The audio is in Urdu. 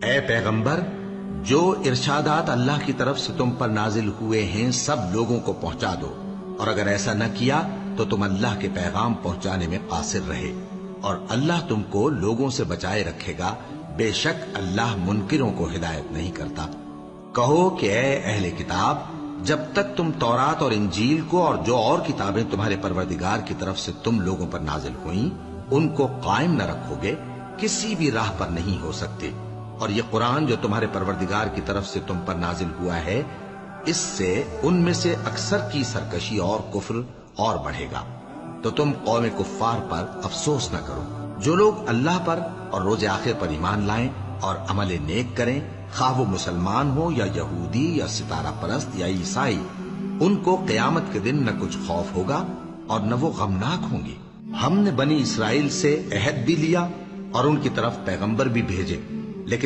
اے پیغمبر، جو ارشادات اللہ کی طرف سے تم پر نازل ہوئے ہیں سب لوگوں کو پہنچا دو، اور اگر ایسا نہ کیا تو تم اللہ کے پیغام پہنچانے میں قاصر رہے، اور اللہ تم کو لوگوں سے بچائے رکھے گا، بے شک اللہ منکروں کو ہدایت نہیں کرتا۔ کہو کہ اے اہل کتاب، جب تک تم تورات اور انجیل کو اور جو اور کتابیں تمہارے پروردگار کی طرف سے تم لوگوں پر نازل ہوئیں ان کو قائم نہ رکھو گے، کسی بھی راہ پر نہیں ہو سکتے، اور یہ قرآن جو تمہارے پروردگار کی طرف سے تم پر نازل ہوا ہے، اس سے ان میں سے اکثر کی سرکشی اور کفر اور بڑھے گا، تو تم قوم کفار پر افسوس نہ کرو۔ جو لوگ اللہ پر اور روز آخر پر ایمان لائیں اور عمل نیک کریں، خواہ وہ مسلمان ہو یا یہودی یا ستارہ پرست یا عیسائی، ان کو قیامت کے دن نہ کچھ خوف ہوگا اور نہ وہ غمناک ہوں گے۔ ہم نے بنی اسرائیل سے عہد بھی لیا اور ان کی طرف پیغمبر بھی بھیجے،